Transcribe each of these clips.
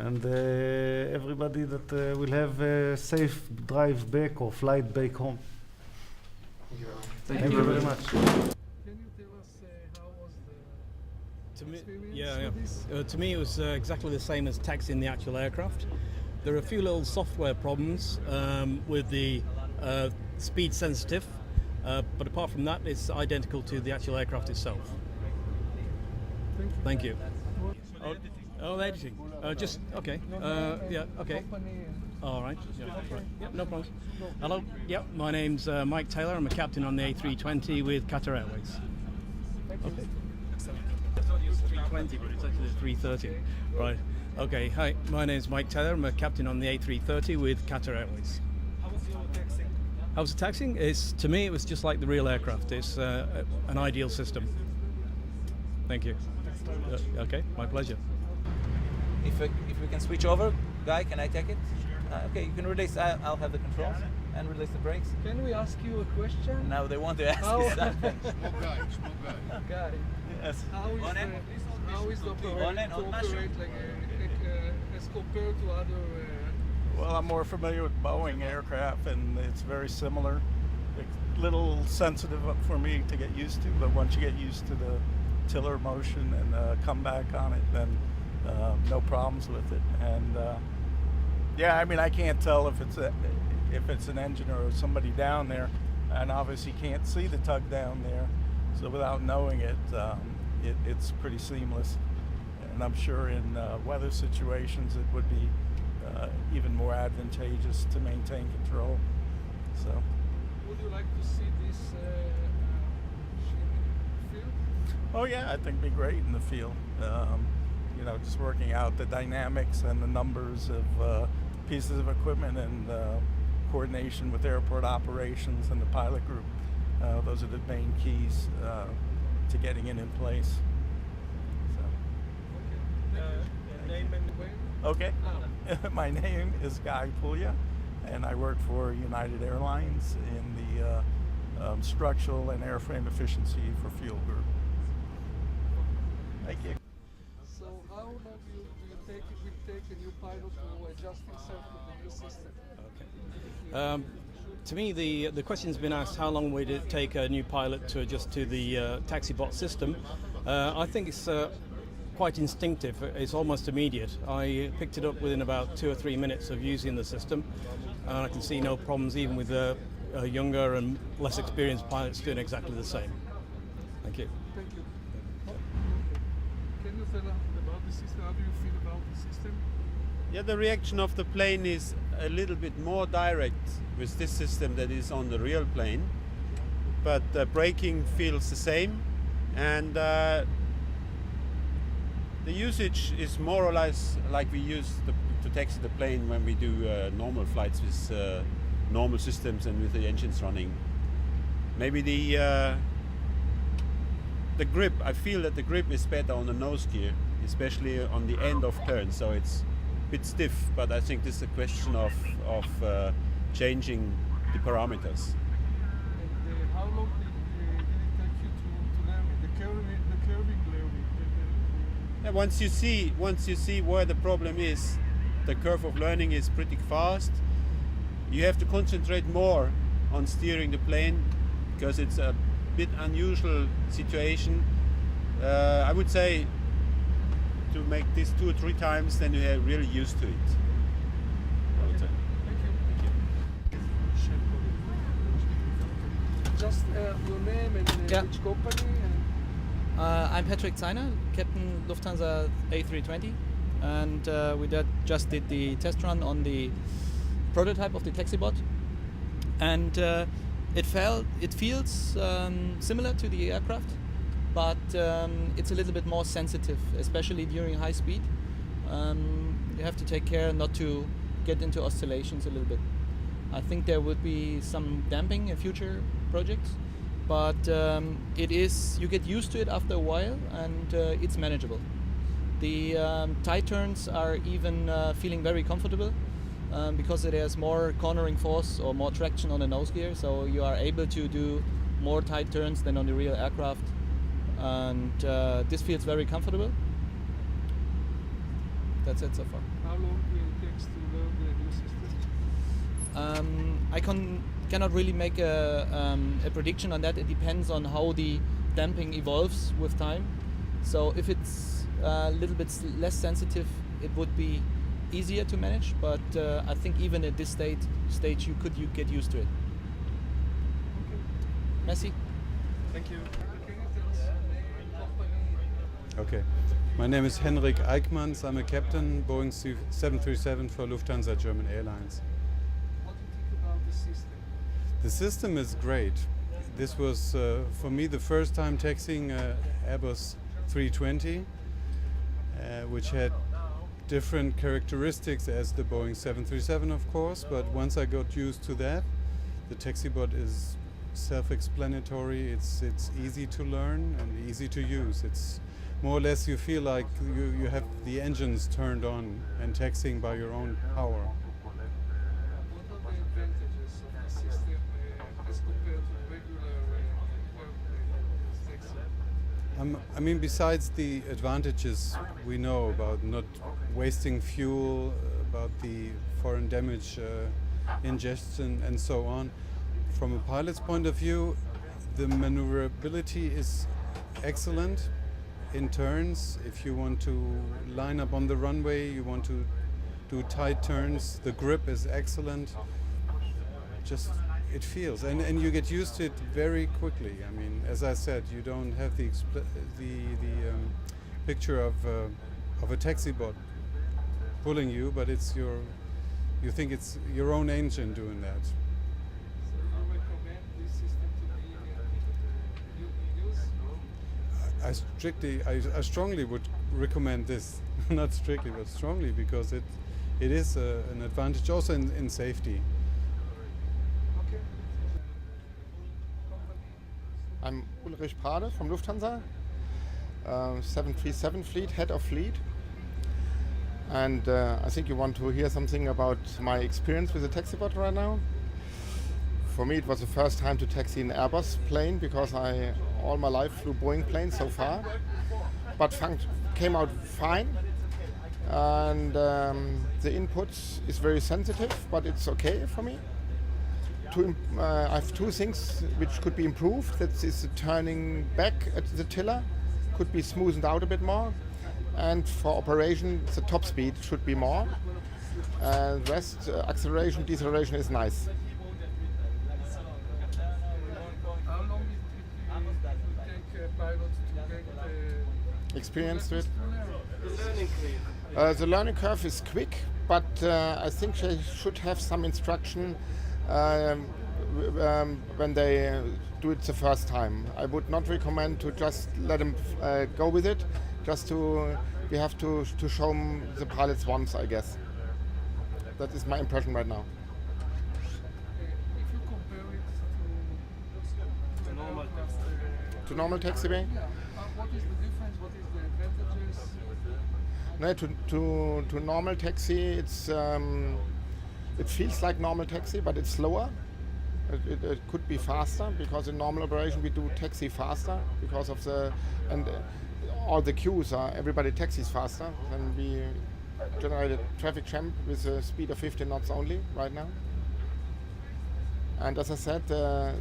and everybody that will have a safe drive back or flight back home. Thank you very much. Can you tell us how was the experience with this? To me, it was exactly the same as taxiing the actual aircraft. There are a few little software problems with the speed sensitive, but apart from that, it's identical to the actual aircraft itself. Thank you. Thank you. Oh, editing. Just okay. Yeah. Okay. All right. Yeah. Right. Yep, no problems. Hello. Yep. My name's Mike Taylor. I'm a captain on the A320 with Qatar Airways. Okay. I thought it was 320, but it's actually the 330. Right. Okay. Hi. My name's Mike Taylor. I'm a captain on the A330 with Qatar Airways. How was your taxiing? How's the taxiing? To me, it was just like the real aircraft. It's an ideal system. Thank you. Okay. My pleasure. If we can switch over, Guy, can I take it? Okay, you can release. I'll have the controls and release the brakes. Can we ask you a question? Now they want to ask you something. Small guy. Got it. Yes. How is the operate as compared to other? Well, I'm more familiar with Boeing aircraft, and it's very similar. It's a little sensitive for me to get used to, but once you get used to the tiller motion and come back on it, then no problems with it. And yeah, I mean, I can't tell if it's an engine or somebody down there, and obviously can't see the tug down there. So without knowing it, it's pretty seamless. And I'm sure in weather situations it would be even more advantageous to maintain control. So. Would you like to see this in field? Oh yeah, I think it'd be great in the field. You know, just working out the dynamics and the numbers of pieces of equipment and coordination with airport operations and the pilot group. Those are the main keys to getting it in place. So. Name and when? Okay. My name is Guy Puglia, and I work for United Airlines in the structural and airframe efficiency for fuel group. Thank you. So how long do you think it will take a new pilot to adjust himself to the new system? Okay. To me, the question's been asked, how long would it take a new pilot to adjust to the taxi bot system? I think it's quite instinctive. It's almost immediate. I picked it up within about 2 or 3 minutes of using the system, and I can see no problems even with younger and less experienced pilots doing exactly the same. Thank you. Thank you. Can you tell us about the system? How do you feel about the system? Yeah, the reaction of the plane is a little bit more direct with this system that is on the real plane, but the braking feels the same, and the usage is more or less like we use to taxi the plane when we do normal flights with normal systems and with the engines running. Maybe the grip, I feel that the grip is better on the nose gear, especially on the end of turns, so it's a bit stiff, but I think this is a question of changing the parameters. And how long did it take you to learn it? The curving learning? Yeah, once you see where the problem is, the curve of learning is pretty fast. You have to concentrate more on steering the plane because it's a bit unusual situation. I would say to make this 2 or 3 times, then you are really used to it. I would say. Just your name and which company? I'm Patrick Zeiner, Captain Lufthansa A320, and we just did the test run on the prototype of the taxibot, and it feels similar to the aircraft, but it's a little bit more sensitive, especially during high speed. You have to take care not to get into oscillations a little bit. I think there would be some damping in future projects, but you get used to it after a while, and it's manageable. The tight turns are even feeling very comfortable because it has more cornering force or more traction on the nose gear, so you are able to do more tight turns than on the real aircraft, and this feels very comfortable. That's it so far. How long will it take to learn the new system? I cannot really make a prediction on that. It depends on how the damping evolves with time. So if it's a little bit less sensitive, it would be easier to manage. But I think even at this stage, you get used to it. Okay. Merci. Thank you. Can you tell us your name and company? Okay. My name is Henrik Eickmanns. I'm a captain, Boeing 737 for Lufthansa German Airlines. What do you think about the system? The system is great. This was, for me, the first time taxiing Airbus 320, which had different characteristics as the Boeing 737, of course, but once I got used to that, the taxibot is self-explanatory. It's easy to learn and easy to use. It's more or less you feel like you have the engines turned on and taxiing by your own power. What are the advantages of the system as compared to regular taxi? I mean, besides the advantages we know about not wasting fuel, about the foreign damage ingestion and so on, from a pilot's point of view, the maneuverability is excellent in turns. If you want to line up on the runway, you want to do tight turns, the grip is excellent. Just it feels, and you get used to it very quickly. I mean, as I said, you don't have the picture of a taxi bot pulling you, but it's you think it's your own engine doing that. So you recommend this system to be used? I strongly would recommend this, not strictly, but strongly, because it is an advantage also in safety. Okay. I'm Ulrich Prade from Lufthansa, 737 fleet, head of fleet. And I think you want to hear something about my experience with the taxibot right now. For me, it was the first time to taxi an Airbus plane because I all my life flew Boeing planes so far. But came out fine. And the input is very sensitive, but it's okay for me. I have two things which could be improved. That is the turning back at the tiller could be smoothened out a bit more. And for operation, the top speed should be more. And the rest, acceleration, deceleration is nice. How long it take a pilot to get Experienced with the learning the learning curve is quick, but I think they should have some instruction when they do it the first time. I would not recommend to just let them go with it. We have to show them the pilots once, I guess. That is my impression right now. If you compare it to normal To normal taxiway? what is the difference? What is the advantages? No, to normal taxi, it feels like normal taxi, but it's slower. It could be faster because in normal operation we do taxi faster because of all the queues are everybody taxis faster. Then we generate a traffic jam with a speed of 50 knots only right now. And as I said, the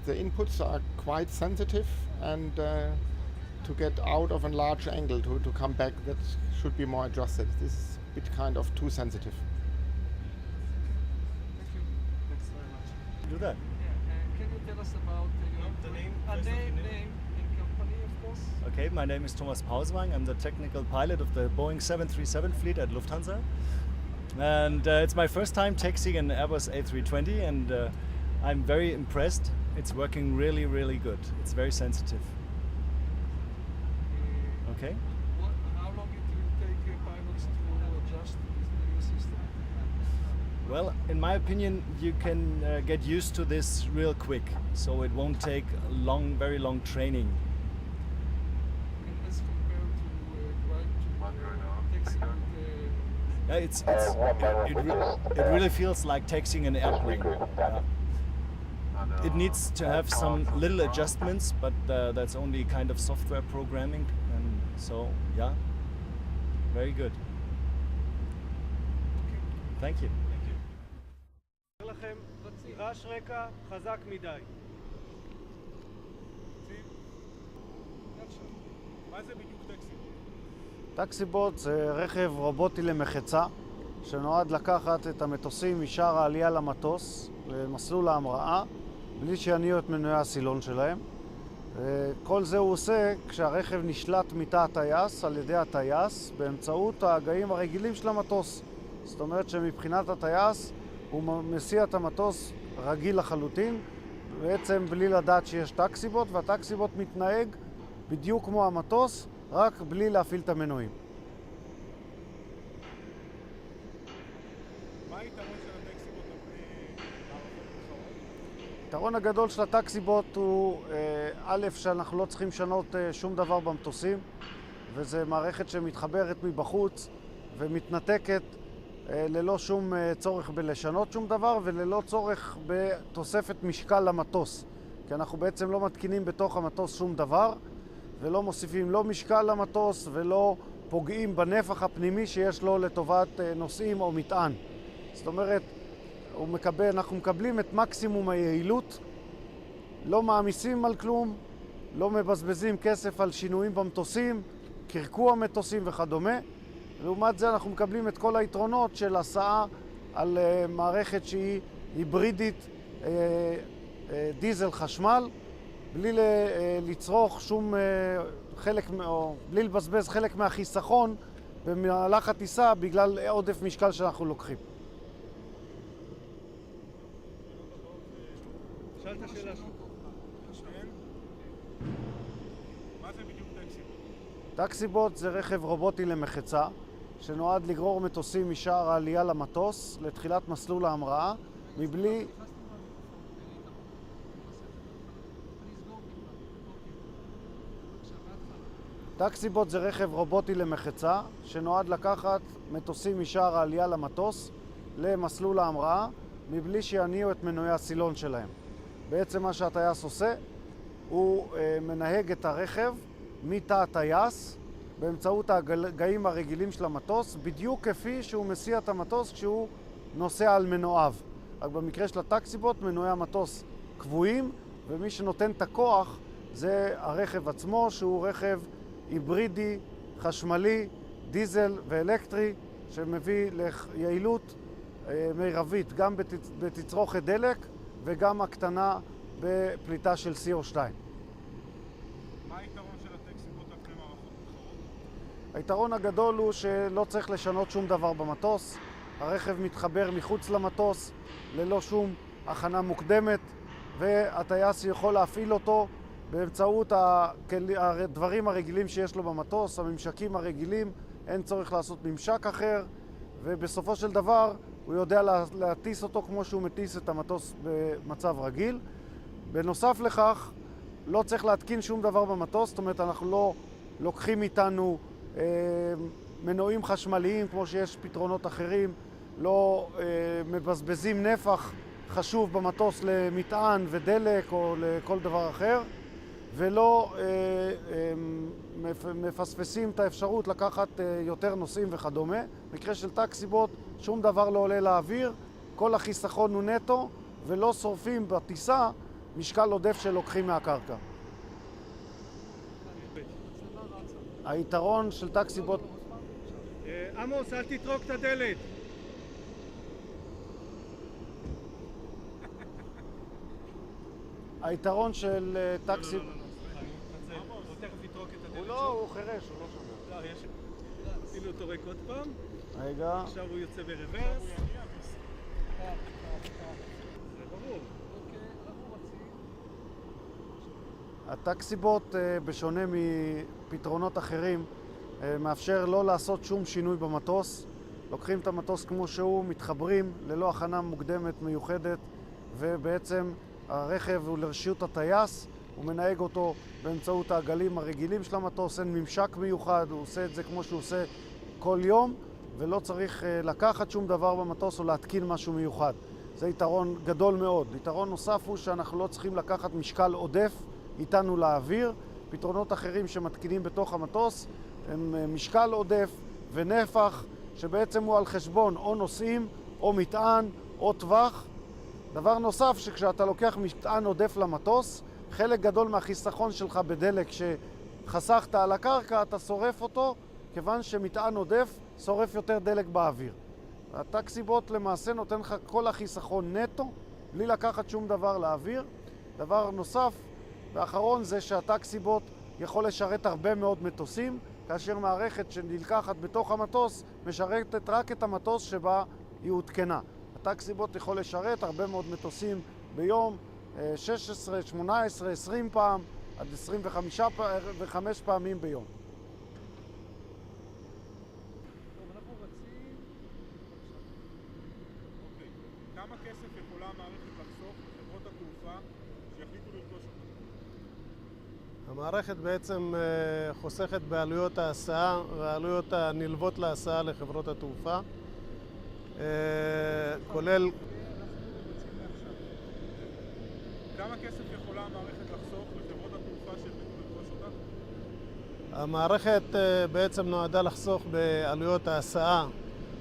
inputs are quite sensitive, and to get out of a large angle to come back, that should be more adjusted. This is a bit kind of too sensitive. Thank you. Thanks very much. Do that. Can you tell us about The name? name and company, of course? Okay, my name is Thomas Pauswang. I'm the technical pilot of the Boeing 737 fleet at Lufthansa. And it's my first time taxiing an Airbus A320, and I'm very impressed. It's working really, really good. It's very sensitive. Okay? How long it will take pilots to adjust to this new system? Well, in my opinion, you can get used to this real quick, so it won't take very long training. And as compared to taxi It really feels like taxiing an airplane. It needs to have some little adjustments, but that's only kind of software programming, and so yeah, very good. Thank you. לכם רעש רקע חזק מדי. מה זה בדיוק טקסי? טקסיבוט זה רכב רובוטי למחצה שנועד לקחת את המטוסים משער העלייה למטוס למסלול ההמראה בלי שיניעו את מנועי הסילון שלהם. כל זה הוא עושה כשהרכב נשלט מתא הטייס על ידי הטייס באמצעות ההגאים הרגילים של המטוס. זאת אומרת שמבחינת הטייס הוא מסיע את המטוס רגיל לחלוטין, בעצם בלי לדעת שיש טקסיבוט, והטקסיבוט מתנהג בדיוק כמו המטוס, רק בלי להפעיל את המנועים. מה היתרון של הטקסיבוט על פני מערכות אחרות? היתרון הגדול של הטקסיבוט הוא א', שאנחנו לא צריכים לשנות שום דבר במטוסים, וזו מערכת שמתחברת מבחוץ ומתנתקת ללא שום צורך בלשנות שום דבר וללא צורך בתוספת משקל למטוס. כי אנחנו בעצם לא מתקינים בתוך המטוס שום דבר ולא מוסיפים לא משקל למטוס ולא פוגעים בנפח הפנימי שיש לו לטובת נוסעים או מטען. זאת אומרת, אנחנו מקבלים את מקסימום היעילות, לא מעמיסים על כלום, לא מבזבזים כסף על שינויים במטוסים, קרקוע מטוסים וכדומה. לעומת זה אנחנו מקבלים את כל היתרונות של הסעה על מערכת שהיא היברידית דיזל חשמל, בלי לצרוך שום חלק, או בלי לבזבז חלק מהחיסכון במהלך הטיסה בגלל עודף משקל שאנחנו לוקחים. שאלת שאלה שלך. מה זה בדיוק טקסיבוט? טקסיבוט זה רכב רובוטי למחצה שנועד לגרור מטוסים משער העלייה למטוס לתחילת מסלול ההמראה מבלי... טקסיבוט זה רכב רובוטי למחצה שנועד לקחת מטוסים משער העלייה למטוס למסלול ההמראה מבלי שיניעו את מנועי הסילון שלהם. בעצם מה שהטייס עושה הוא מנהג את הרכב מתא הטייס באמצעות ההגאים הרגילים של המטוס, בדיוק כפי שהוא מסיע את המטוס כשהוא נוסע על מנועיו. רק במקרה של הטקסיבוט מנועי המטוס קבועים, ומי שנותן את הכוח זה הרכב עצמו, שהוא רכב היברידי, חשמלי, דיזל ואלקטרי, שמביא ליעילות מרבית גם בתצרוכת דלק וגם הקטנה בפליטה של CO2. מה היתרון של הטקסיבוט על פני מערכות אחרות? היתרון הגדול הוא שלא צריך לשנות שום דבר במטוס. הרכב מתחבר מחוץ למטוס ללא שום הכנה מוקדמת, והטייס יכול להפעיל אותו באמצעות הדברים הרגילים שיש לו במטוס, הממשקים הרגילים, אין צורך לעשות ממשק אחר, ובסופו של דבר הוא יודע להטיס אותו כמו שהוא מטיס את המטוס במצב רגיל. בנוסף לכך, לא צריך להתקין שום דבר במטוס, זאת אומרת אנחנו לא לוקחים איתנו מנועים חשמליים כמו שיש פתרונות אחרים, לא מבזבזים נפח חשוב במטוס למטען ודלק או לכל דבר אחר, ולא מפספסים את האפשרות לקחת יותר נוסעים וכדומה. במקרה של טקסיבוט שום דבר לא עולה לאוויר, כל החיסכון הוא נטו ולא שורפים בטיסה משקל עודף שלוקחים מהקרקע. היתרון של טקסיבוט... עמוס, אל תטרוק את הדלת. היתרון של טקסיבוט... הוא תכף יטרוק את הדלת. הוא חירש, הוא לא שומע. לא, יש... עשינו אותו ריק עוד פעם. רגע. עכשיו הוא יוצא ברוורס. זה ברור. הטקסיבוט, בשונה מפתרונות אחרים, מאפשר לא לעשות שום שינוי במטוס. לוקחים את המטוס כמו שהוא, מתחברים ללא הכנה מוקדמת מיוחדת, ובעצם הרכב הוא לרשות הטייס, הוא מנהג אותו באמצעות העגלים הרגילים של המטוס, אין ממשק מיוחד, הוא עושה את זה כמו שהוא עושה כל יום, ולא צריך לקחת שום דבר במטוס או להתקין משהו מיוחד. זה יתרון גדול מאוד. יתרון נוסף הוא שאנחנו לא צריכים לקחת משקל עודף איתנו לאוויר. פתרונות אחרים שמתקינים בתוך המטוס הם משקל עודף ונפח שבעצם הוא על חשבון או נוסעים או מטען או טווח. דבר נוסף, שכשאתה לוקח מטען עודף למטוס, חלק גדול מהחיסכון שלך בדלק שחסכת על הקרקע, אתה שורף אותו, כיוון שמטען עודף שורף יותר דלק באוויר. הטקסיבוט למעשה נותן לך כל החיסכון נטו, בלי לקחת שום דבר לאוויר. דבר נוסף ואחרון זה שהטקסיבוט יכול לשרת הרבה מאוד מטוסים, כאשר מערכת שנלקחת בתוך המטוס משרתת רק את המטוס שבה היא הותקנה. הטקסיבוט יכול לשרת הרבה מאוד מטוסים ביום, 16, 18, 20 פעם, עד 25 פעמים ביום. כמה כסף יכולה המערכת לחסוך לחברות התעופה שיחליטו לרכוש אותה? המערכת בעצם חוסכת בעלויות ההסעה והעלויות הנלוות להסעה לחברות התעופה, כולל... כמה כסף יכולה המערכת לחסוך לחברות התעופה שיחליטו לרכוש אותה? המערכת בעצם נועדה לחסוך בעלויות ההסעה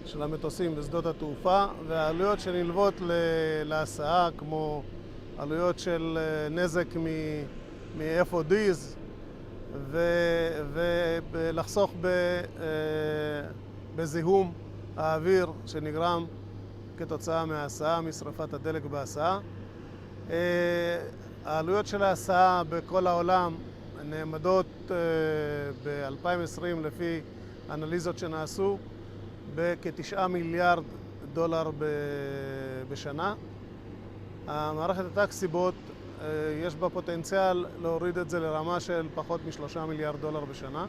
של המטוסים בשדות התעופה, והעלויות שנלוות להסעה, כמו עלויות של נזק מ-FODs, ולחסוך בזיהום האוויר שנגרם כתוצאה מההסעה, משרפת הדלק בהסעה. העלויות של ההסעה בכל העולם נאמדות ב-2020 לפי אנליזות שנעשו בכ-9 מיליארד דולר בשנה. המערכת הטקסיבוט יש בה פוטנציאל להוריד את זה לרמה של פחות מ3 מיליארד דולר בשנה.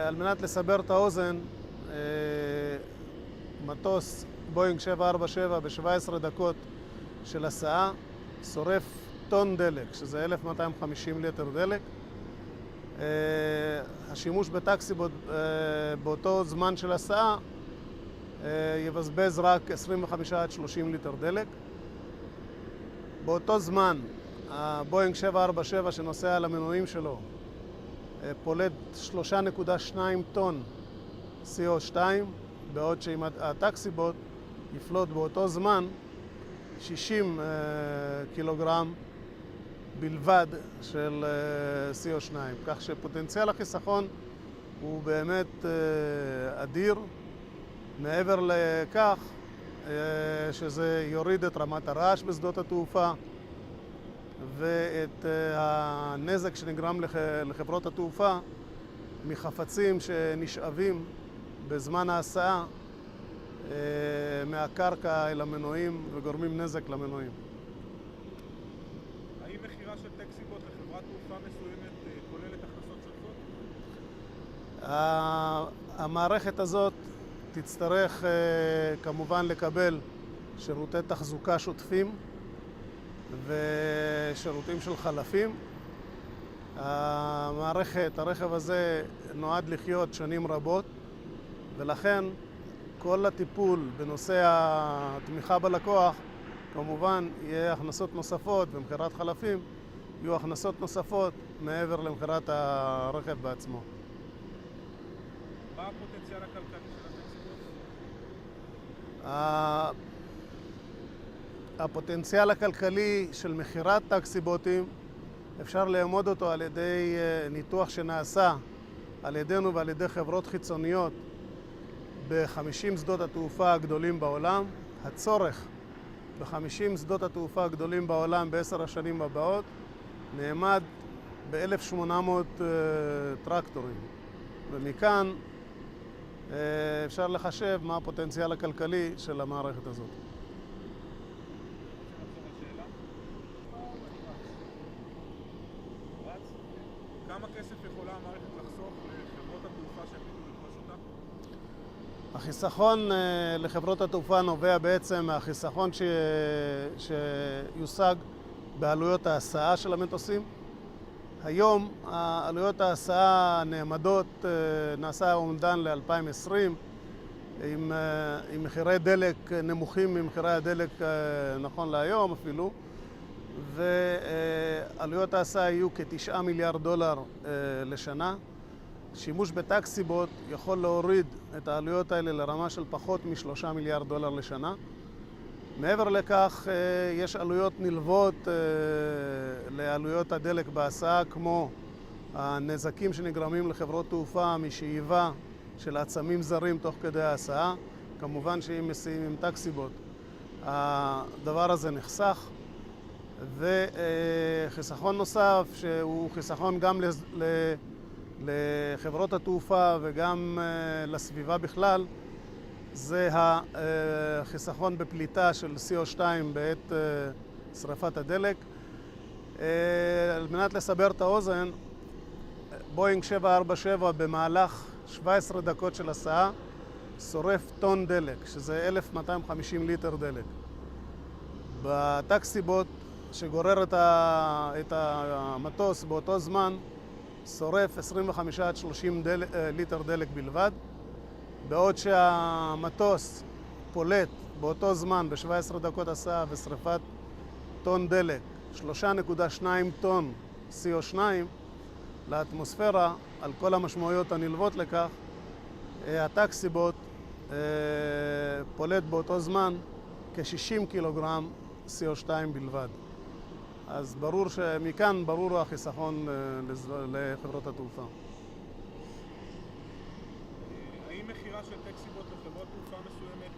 על מנת לסבר את האוזן, מטוס בוינג 747 ב-17 דקות של הסעה שורף טון דלק, שזה 1250 ליטר דלק. השימוש בטקסיבוט באותו זמן של הסעה יבזבז רק 25 עד 30 ליטר דלק. באותו זמן הבוינג 747 שנוסע על המנועים שלו פולט 3.2 טון CO2, בעוד שאם הטקסיבוט יפלוט באותו זמן 60 קילוגרם בלבד של CO2, כך שפוטנציאל החיסכון הוא באמת אדיר. מעבר לכך שזה יוריד את רמת הרעש בשדות התעופה ואת הנזק שנגרם לחברות התעופה מחפצים שנשאבים בזמן ההסעה מהקרקע אל המנועים וגורמים נזק למנועים. האם מחירה של טקסיבוט לחברת תעופה מסוימת כוללת הכנסות שוטפות? המערכת הזאת תצטרך כמובן לקבל שירותי תחזוקה שוטפים ושירותים של חלפים. הרכב הזה נועד לחיות שנים רבות, ולכן כל הטיפול בנושא התמיכה בלקוח, כמובן יהיה הכנסות נוספות, במחירת חלפים יהיו הכנסות נוספות מעבר למחירת הרכב בעצמו. מה הפוטנציאל הכלכלי של הטקסיבוט? הפוטנציאל הכלכלי של מחירת טקסיבוטים אפשר לאמוד אותו על ידי ניתוח שנעשה על ידינו ועל ידי חברות חיצוניות ב-50 שדות התעופה הגדולים בעולם. הצורך ב-50 שדות התעופה הגדולים בעולם ב10 השנים הבאות נאמד ב-1,800 טרקטורים, ומכאן אפשר לחשב מה הפוטנציאל הכלכלי של המערכת הזאת. כמה כסף יכולה המערכת לחסוך לחברות התעופה שהחליטו לרכוש אותה? החיסכון לחברות התעופה נובע בעצם מהחיסכון שיושג בעלויות ההסעה של המטוסים. היום עלויות ההסעה נאמדות, נעשה אומדן ל-2020 עם מחירי דלק נמוכים ממחירי הדלק נכון להיום אפילו, ועלויות ההסעה יהיו כ9 מיליארד דולר לשנה. שימוש בטקסיבוט יכול להוריד את העלויות האלה לרמה של פחות מ$3 מיליארד לשנה. מעבר לכך, יש עלויות נלוות לעלויות הדלק בהסעה, כמו הנזקים שנגרמים לחברות תעופה משאיבה של עצמים זרים תוך כדי ההסעה. כמובן שאם מסיעים עם טקסיבוט, הדבר הזה נחסך. וחיסכון נוסף, שהוא חיסכון גם לחברות התעופה וגם לסביבה בכלל, זה החיסכון בפליטה של CO2 בעת שריפת הדלק. על מנת לסבר את האוזן, בואינג 747 במהלך 17 דקות של הסעה שורף טון דלק, שזה 1,250 ליטר דלק. בטקסיבוט שגורר את המטוס באותו זמן שורף 25 עד 30 ליטר דלק בלבד, בעוד שהמטוס פולט באותו זמן ב-17 דקות הסעה ושריפת טון דלק 3.2 טון CO2 לאטמוספירה. על כל המשמעויות הנלוות לכך, הטקסיבוט פולט באותו זמן כ-60 קילוגרם CO2 בלבד. אז ברור שמכאן ברור החיסכון לחברות התעופה. האם מחירה של טקסיבוט לחברות תעופה מסוימת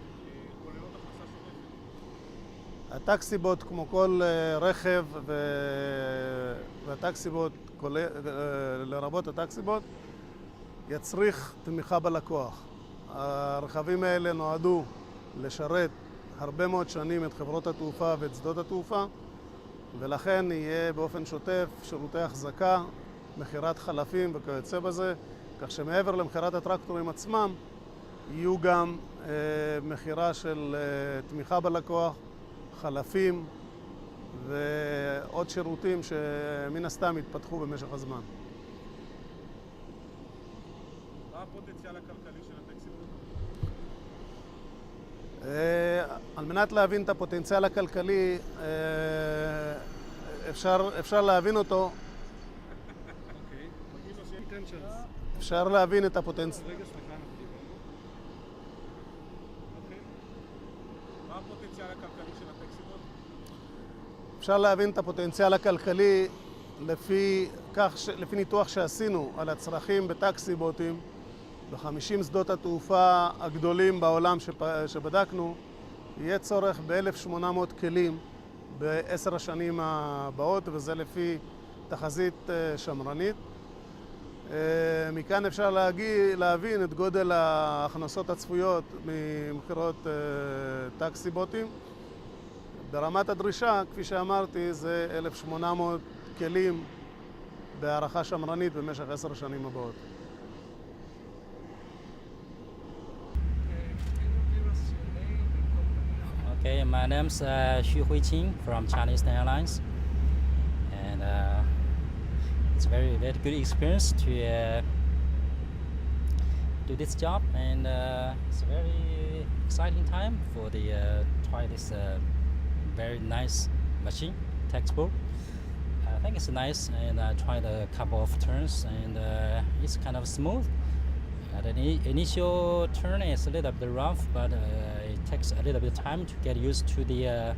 כוללות הכנסה שוטפת? הטקסיבוט, כמו כל רכב, והטקסיבוט, לרבות הטקסיבוט, יצריך תמיכה בלקוח. הרכבים האלה נועדו לשרת הרבה מאוד שנים את חברות התעופה ואת שדות התעופה, ולכן יהיה באופן שוטף שירותי החזקה, מחירת חלפים וכיוצא בזה, כך שמעבר למחירת הטרקטורים עצמם יהיו גם מחירה של תמיכה בלקוח, חלפים ועוד שירותים שמן הסתם יתפתחו במשך הזמן. מה הפוטנציאל הכלכלי של הטקסיבוט? על מנת להבין את הפוטנציאל הכלכלי, אפשר להבין אותו. אפשר להבין את הפוטנציאל. רגע, סליחה, אנחנו דיברנו. אוקיי. מה הפוטנציאל הכלכלי של הטקסיבוט? אפשר להבין את הפוטנציאל הכלכלי לפי ניתוח שעשינו על הצרכים בטקסיבוטים ב-50 שדות התעופה הגדולים בעולם שבדקנו. יהיה צורך ב-1,800 כלים ב10 השנים הבאות, וזה לפי תחזית שמרנית. מכאן אפשר להבין את גודל ההכנסות הצפויות ממכירות טקסיבוטים. ברמת הדרישה, כפי שאמרתי, זה 1,800 כלים בהערכה שמרנית במשך 10 השנים הבאות. Okay, my name's Xu Huiqing from Chinese Airlines, and it's a very good experience to do this job, and it's a very exciting time for the try this very nice machine, textbook. I think it's nice, and I tried a couple of turns, and it's kind of smooth. The initial turn is a little bit rough, but it takes a little bit of time to get used to the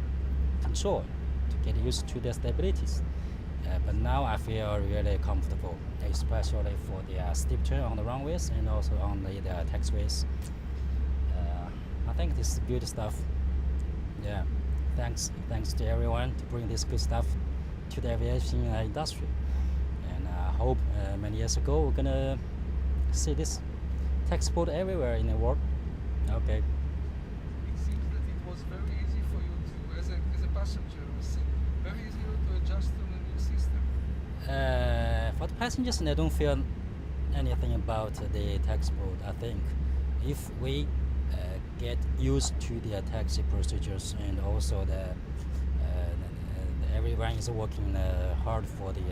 control, to get used to the stabilities. But now I feel really comfortable, especially for the steep turn on the runways and also on the taxiways. I think this is good stuff. Yeah, thanks to everyone to bring this good stuff to the aviation industry. And I hope many years ago we're gonna see this textbook everywhere in the world. Okay. It seems that it was very easy for you to, as a passenger, very easy to adjust to the new system. For the passengers, they don't feel anything about the textbook. I think if we get used to the taxi procedures, and also everyone is working hard for the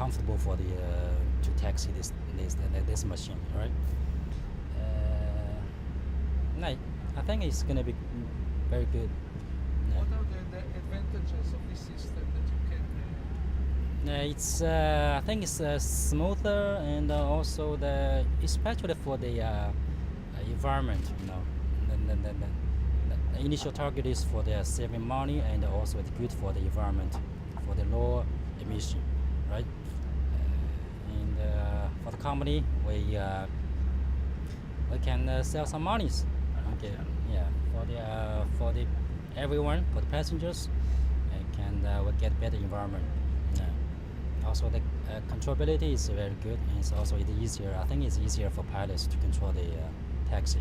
comfortable for the to taxi this machine, right? I think it's going to be very good. What are the advantages of this system that you can It's I think it's smoother and also especially for the environment. You know, the initial target is for the saving money and also it's good for the environment, for the low emission, right? And for the company, we can save some monies. Okay, yeah, for the everyone, for the passengers, we get better environment. Yeah. Also, the controllability is very good, and it's also easier. I think it's easier for pilots to control the taxi.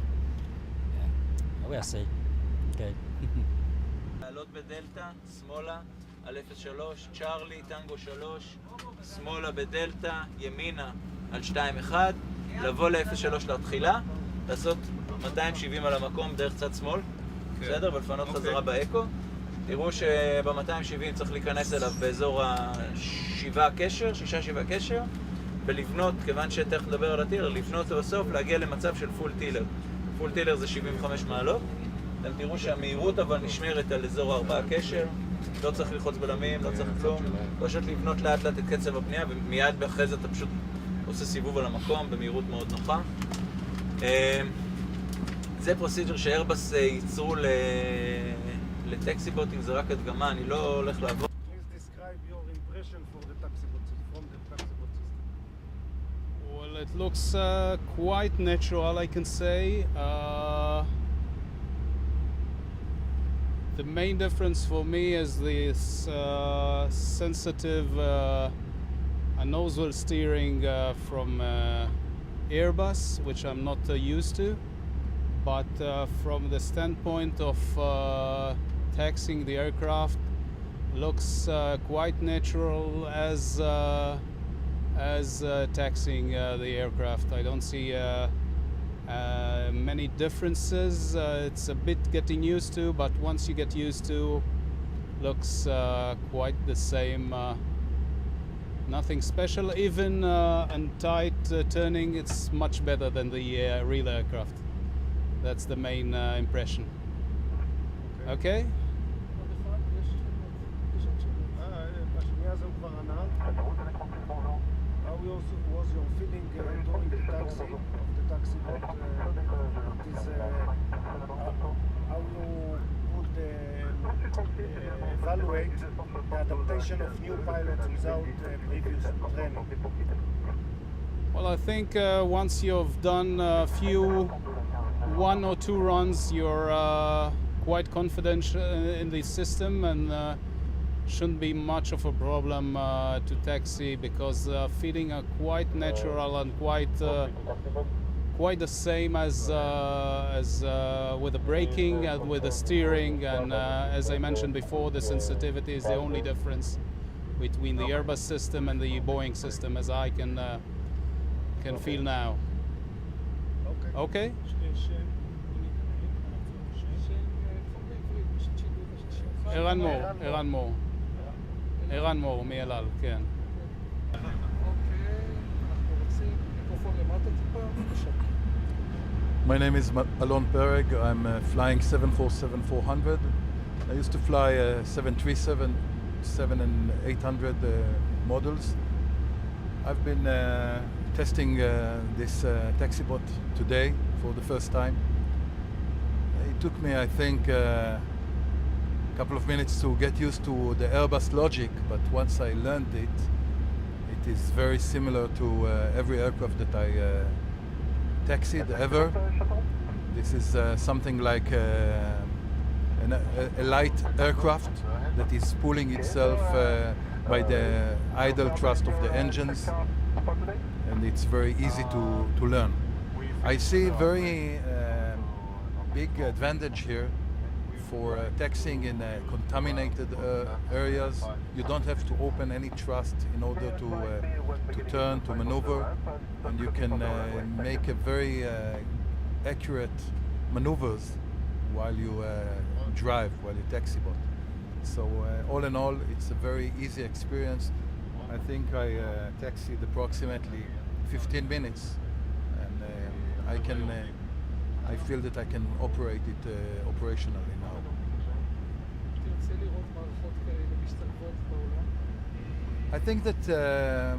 Yeah, we'll see. Okay. לעלות בדלטה, שמאלה, על 03, צ'ארלי, טנגו 3, שמאלה בדלטה, ימינה על 2-1, לבוא ל-03 להתחילה, לעשות 270 על המקום דרך צד שמאל, בסדר? ולפנות חזרה באקו. תראו שב-270 צריך להיכנס אליו באזור ה-6-7 קשר, ולבנות, כיוון שתכף נדבר על הטילר, לבנות בסוף, להגיע למצב של פול טילר. פול טילר זה 75 מעלות. אתם תראו שהמהירות אבל נשמרת על אזור 4 קשר, לא צריך ללחוץ בלמים, לא צריך כלום, פשוט לבנות לאט לאט את קצב הפנייה, ומיד אחרי זה אתה פשוט עושה סיבוב על המקום במהירות מאוד נוחה. זה פרוסיג'ר שאיירבס ייצרו לטקסי בוטים, זה רק הדגמה, אני לא הולך לעבור. Please describe your impression for the taxi bot from the taxi bot system. Well, it looks quite natural, I can say. The main difference for me is this sensitive nozzle steering from Airbus, which I'm not used to. But from the standpoint of taxiing the aircraft, looks quite natural as taxiing the aircraft. I don't see many differences. It's a bit getting used to, but once you get used to, looks quite the same. Nothing special. Even in tight turning, it's much better than the real aircraft. That's the main impression. Okay? בשנייה זה הוא כבר ענה. How was your feeling during the taxi of the taxi bot? It is how you could evaluate the adaptation of new pilots without previous training? Well, I think once you've done a few 1 or 2 runs, you're quite confident in the system, and shouldn't be much of a problem to taxi, because feeding are quite natural and quite the same as with the braking and with the steering, and as I mentioned before, the sensitivity is the only difference between the Airbus system and the Boeing system, as I can feel now. Okay? ערן מור, מאל על, כן. My name is Alon Pereg. I'm flying 747-400. I used to fly 737, 7 and 800 models. I've been testing this taxi bot today for the first time. It took me, I think, a couple of minutes to get used to the Airbus logic, but once I learned it, it is very similar to every aircraft that I taxied ever. This is something like a light aircraft that is pulling itself by the idle thrust of the engines, and it's very easy to learn. I see very big advantage here for taxiing in contaminated areas. You don't have to open any thrust in order to turn, to maneuver, and you can make a very accurate maneuvers while you drive, while you taxi bot. So all in all, it's a very easy experience. I think I taxied approximately 15 minutes, and I feel that I can operate it operationally now. I think that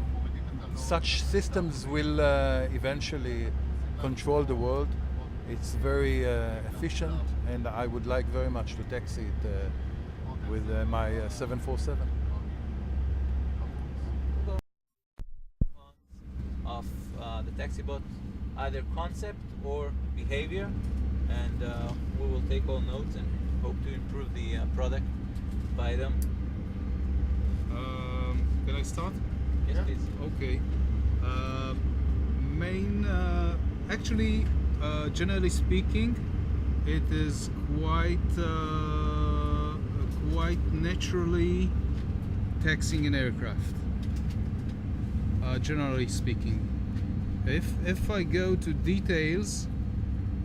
such systems will eventually control the world. It's very efficient, and I would like very much to taxi it with my 747. Of the taxi bot, either concept or behavior, and we will take all notes and hope to improve the product by them. Can I start? Yes, please. Okay. Actually, generally speaking, it is quite naturally taxiing an aircraft. Generally speaking, if I go to details,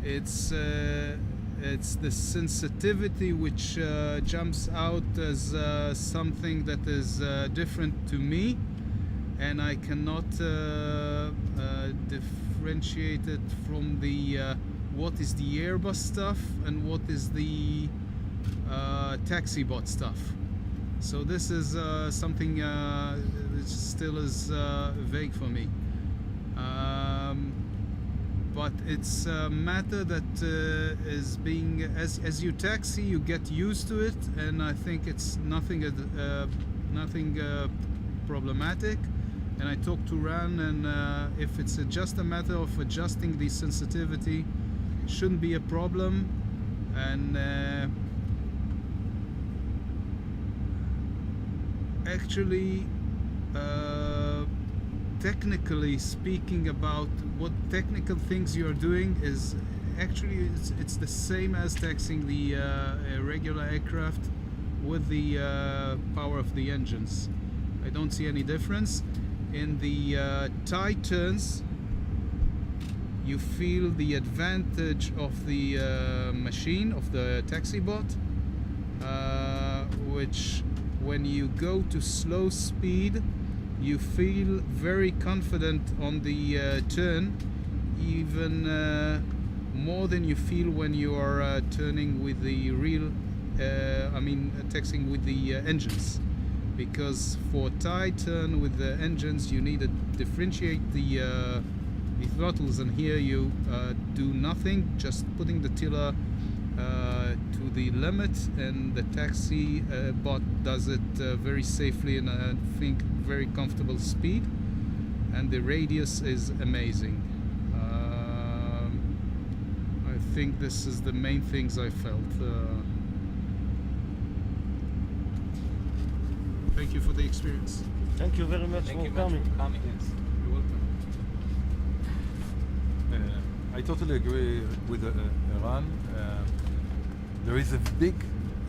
it's the sensitivity which jumps out as something that is different to me, and I cannot differentiate it from the what is the Airbus stuff and what is the taxi bot stuff. So this is something which still is vague for me. But it's a matter that is being, as you taxi, you get used to it, and I think it's nothing problematic. And I talked to Ran, and if it's just a matter of adjusting the sensitivity, shouldn't be a problem. And actually, technically speaking, about what technical things you are doing is actually it's the same as taxiing the regular aircraft with the power of the engines. I don't see any difference. In the tight turns, you feel the advantage of the machine, of the taxi bot, which when you go to slow speed, you feel very confident on the turn, even more than you feel when you are turning with the real, taxiing with the engines. Because for tight turn with the engines, you need to differentiate the throttles, and here you do nothing, just putting the tiller to the limit, and the taxi bot does it very safely and I think very comfortable speed, and the radius is amazing. I think this is the main things I felt. Thank you for the experience. Thank you very much for coming. Yes. You're welcome. I totally agree with Eran. There is a big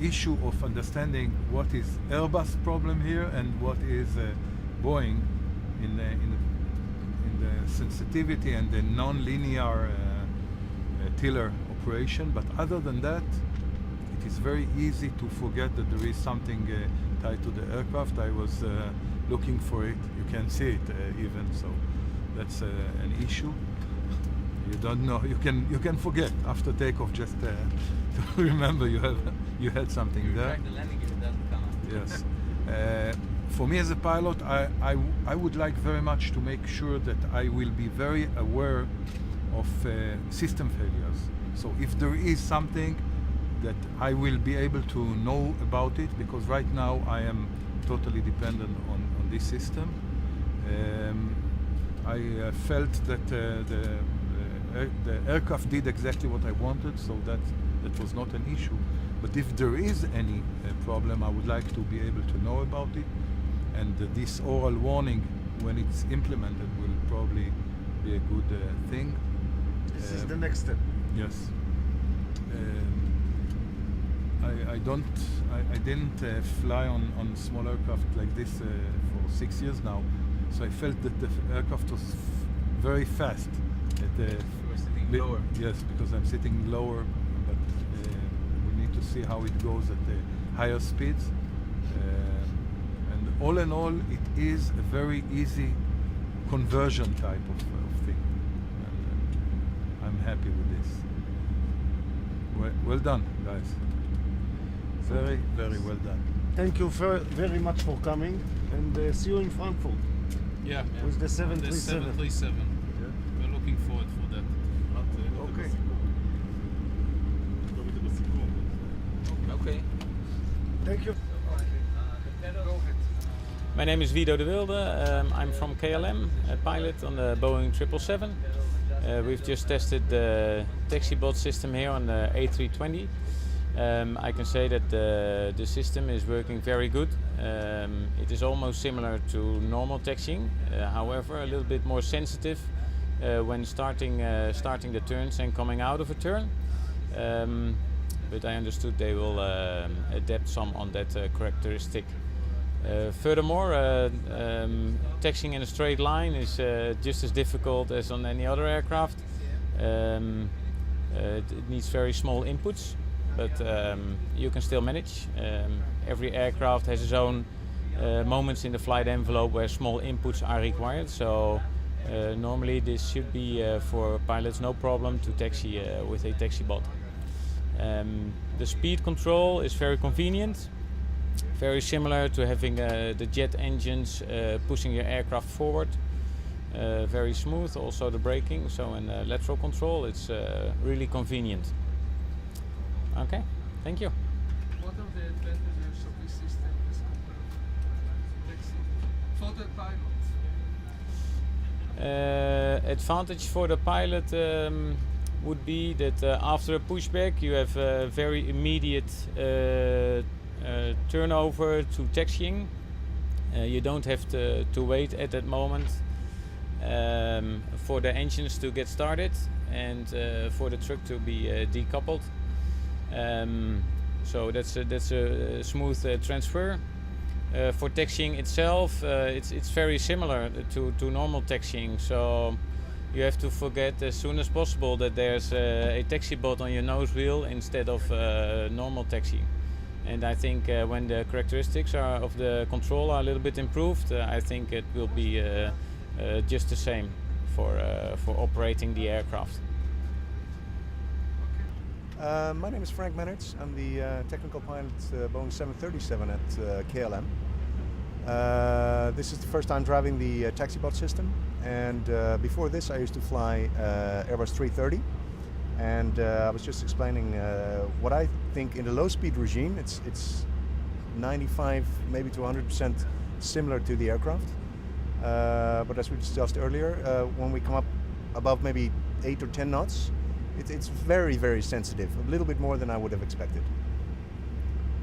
issue of understanding what is Airbus problem here and what is Boeing in the sensitivity and the non-linear tiller operation. But other than that, it is very easy to forget that there is something tied to the aircraft. I was looking for it. You can see it even, so that's an issue. You don't know. You can forget after takeoff just to remember you had something there. The landing gear doesn't come up. Yes. For me as a pilot, I would like very much to make sure that I will be very aware of system failures. So if there is something that I will be able to know about it, because right now I am totally dependent on this system. I felt that the aircraft did exactly what I wanted, so that was not an issue. But if there is any problem, I would like to be able to know about it, and this oral warning, when it's implemented, will probably be a good thing. This is the next step. Yes. I didn't fly on small aircraft like this for 6 years now, so I felt that the aircraft was very fast. You were sitting lower. Yes, because I'm sitting lower, but we need to see how it goes at the higher speeds. And all in all, it is a very easy conversion type of thing. And I'm happy with this. Well done, guys. Very, very well done. thank you very much for coming, and see you in Frankfurt. Yeah. With the 737. The 737. Yeah. We're looking forward for that. Okay. Okay. Thank you. My name is Guido de Wilde. I'm from KLM, a pilot on the Boeing 777. We've just tested the TaxiBot system here on the A320. I can say that the system is working very good. It is almost similar to normal taxiing, however a little bit more sensitive when starting the turns and coming out of a turn. But I understood they will adapt some on that characteristic. Furthermore, taxiing in a straight line is just as difficult as on any other aircraft. It needs very small inputs, but you can still manage. Every aircraft has its own moments in the flight envelope where small inputs are required. So normally this should be for pilots no problem to taxi with a TaxiBot. The speed control is very convenient, very similar to having the jet engines pushing your aircraft forward. Very smooth, also the braking, so in lateral control it's really convenient. Okay, thank you. What are the advantages of this system as compared to taxi for the pilot? Advantage for the pilot would be that after a pushback you have a very immediate turnover to taxiing. You don't have to wait at that moment for the engines to get started and for the truck to be decoupled. So that's a smooth transfer. For taxiing itself, it's very similar to normal taxiing. So you have to forget as soon as possible that there's a TaxiBot on your nose wheel instead of normal taxi. And I think when the characteristics of the control are a little bit improved, I think it will be just the same for operating the aircraft. My name is Frank Mennertz. I'm the technical pilot Boeing 737 at KLM. This is the first time driving the TaxiBot system, and before this I used to fly Airbus 330, and I was just explaining what I think in the low speed regime it's 95 maybe to 100% similar to the aircraft, but as we discussed earlier, when we come up above maybe 8 or 10 knots, it's very, very sensitive, a little bit more than I would have expected.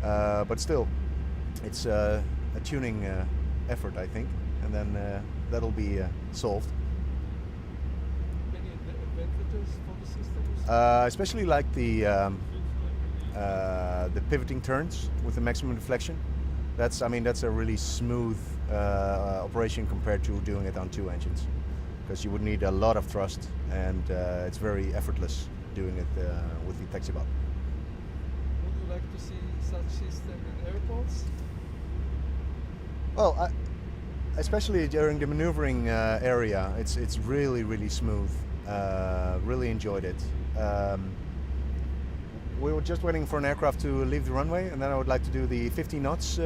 But still, it's a tuning effort, I think, and then that'll be solved. Many advantages for the system? Especially like the pivoting turns with the maximum deflection. That's a really smooth operation compared to doing it on two engines, because you would need a lot of thrust, and it's very effortless doing it with the TaxiBot. Would you like to see such system in airports? Well, especially during the maneuvering area, it's really, really smooth. Really enjoyed it. We were just waiting for an aircraft to leave the runway, and then I would like to do the 50 knots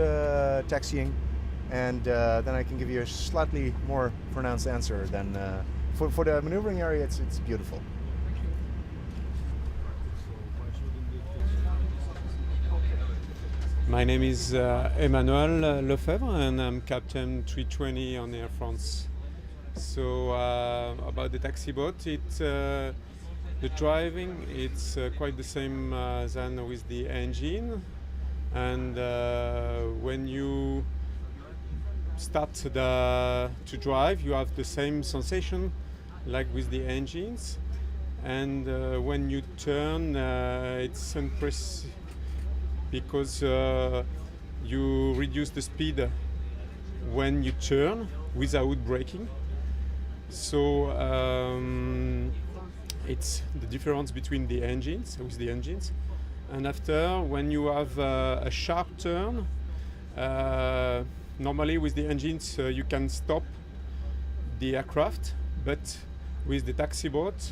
taxiing, and then I can give you a slightly more pronounced answer than for the maneuvering area. It's beautiful. My name is Emmanuel Lefebvre, and I'm Captain 320 on Air France. So about the TaxiBot, the driving, it's quite the same than with the engine, and when you start to drive, you have the same sensation like with the engines, and when you turn, it's impressive because you reduce the speed when you turn without braking. So it's the difference between the engines, with the engines. And after, when you have a sharp turn, normally with the engines you can stop the aircraft, but with the TaxiBot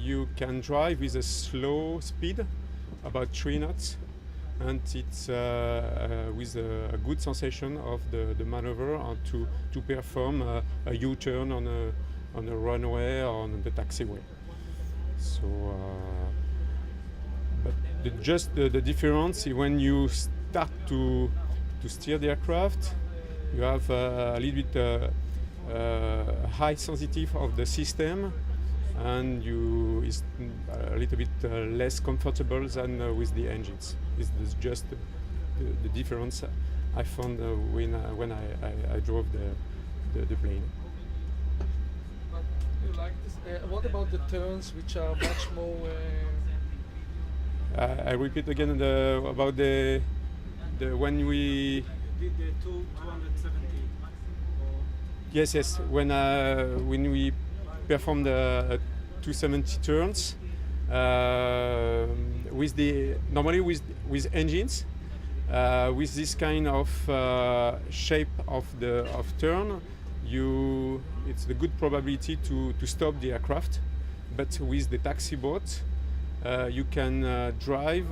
you can drive with a slow speed, about 3 knots, and it's with a good sensation of the maneuver and to perform a U-turn on a runway or on the taxiway. So, but just the difference is when you start to steer the aircraft, you have a little bit high sensitivity of the system, and it's a little bit less comfortable than with the engines. It's just the difference I found when I drove the plane. But you like this? What about the turns, which are much more? I repeat again about the when we did the 270. Yes. When we perform the 270 turns normally with engines with this kind of shape of turn, it's the good probability to stop the aircraft. But with the taxi boat, you can drive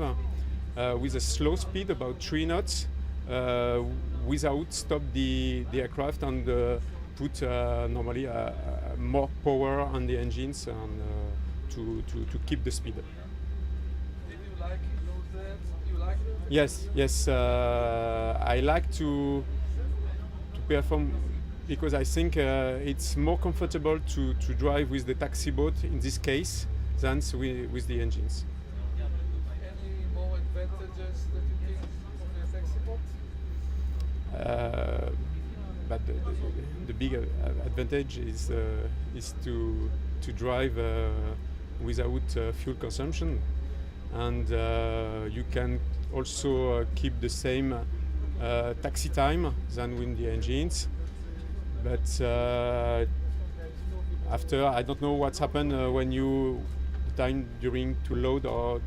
with a slow speed, about 3 knots, without stop the aircraft and put normally more power on the engines and to keep the speed. Did you like that? You like it? Yes. I like to perform because I think it's more comfortable to drive with the taxi boat in this case than with the engines. Any more advantages that you think of the taxi boat? But the big advantage is to drive without fuel consumption, and you can also keep the same taxi time than with the engines. But after, I don't know what's happened when the time during to load or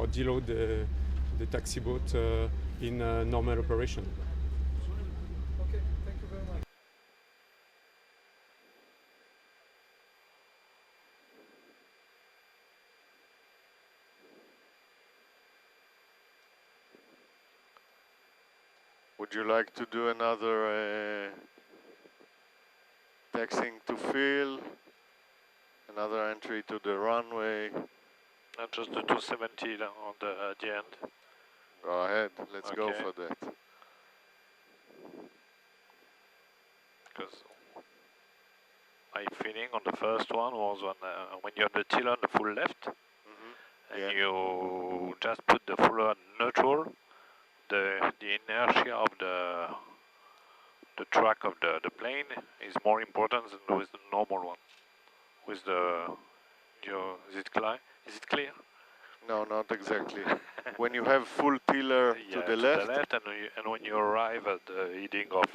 deload the taxi boat in normal operation. Okay, thank you very much. Would you like to do another taxiing to fill, another entry to the runway? Not just the 270 on the end. Go ahead, let's go Okay. for that. Because my feeling on the first one was when you have the tiller on the full left, and you just put the full on neutral, the inertia of the track of the plane is more important than with the normal one. With is it clear? Is it clear? No, not exactly. When you have full tiller Yeah, to the left, and when you arrive at the heading of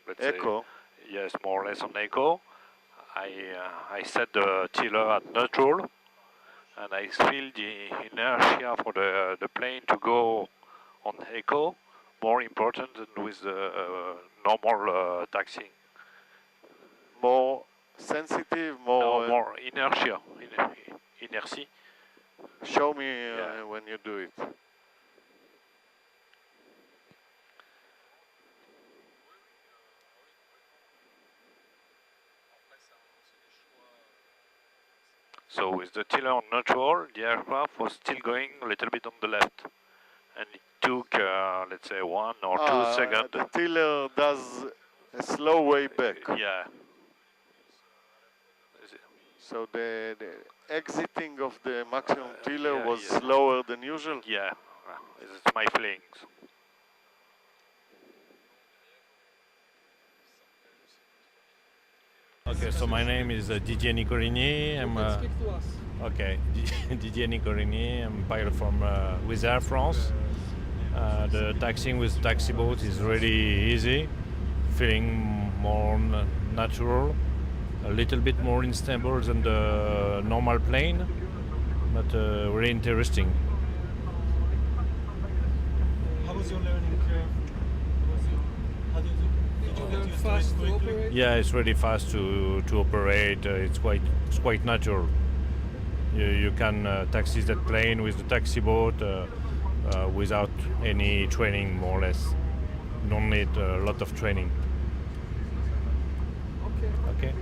let's echo. say, yes, more or less on echo, I set the tiller at neutral, and I feel the inertia for the plane to go on echo more important than with the normal taxiing. More sensitive, more inertia. Inertia. Show me when you do it. So with the tiller on neutral, the aircraft was still going a little bit on the left. And it took, let's say, 1 or 2 seconds. The tiller does a slow way back. Yeah. So the exiting of the maximum tiller was yeah. slower than usual? Yeah, it's my feelings. Okay, so my name is Didier Nicorini. I'm Speak to us. okay, Didier Nicorini. I'm a pilot from with Air France. The taxiing with taxi boat is really easy, feeling more natural, a little bit more unstable than the normal plane, but really interesting. How was your learning curve? Did you learn fast to operate? Yeah, it's really fast to operate. It's quite natural. You can taxi that plane with the taxi boat without any training, more or less. Don't need a lot of training. Okay.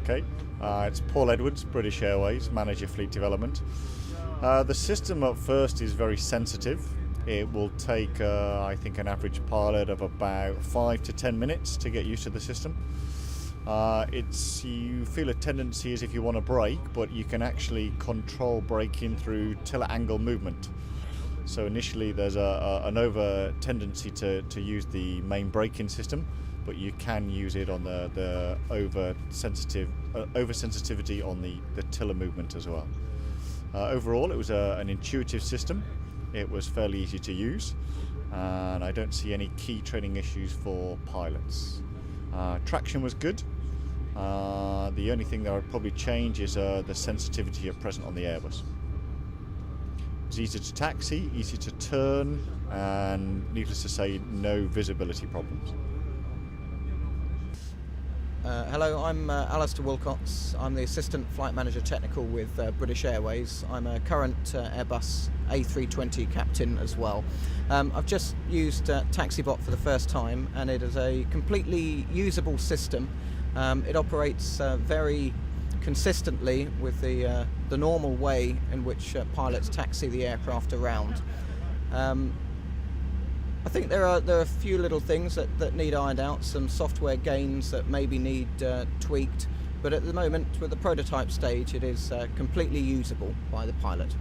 Okay, it's Paul Edwards, British Airways, Manager Fleet Development. The system at first is very sensitive. It will take, I think, an average pilot of about 5 to 10 minutes to get used to the system. You feel a tendency as if you want to brake, but you can actually control braking through tiller angle movement. So initially there's an over tendency to use the main braking system, but you can use it on the oversensitivity on the tiller movement as well. Overall, it was an intuitive system. It was fairly easy to use, and I don't see any key training issues for pilots. Traction was good. The only thing that I would probably change is the sensitivity at present on the Airbus. It's easy to taxi, easy to turn, and needless to say, no visibility problems. Hello, I'm Alistair Wilcox. I'm the Assistant Flight Manager Technical with British Airways. I'm a current Airbus A320 captain as well. I've just used TaxiBot for the first time, and it is a completely usable system. It operates very consistently with the normal way in which pilots taxi the aircraft around. I think there are a few little things that need ironed out, some software gains that maybe need tweaked, but at the moment, with the prototype stage, it is completely usable by the pilot.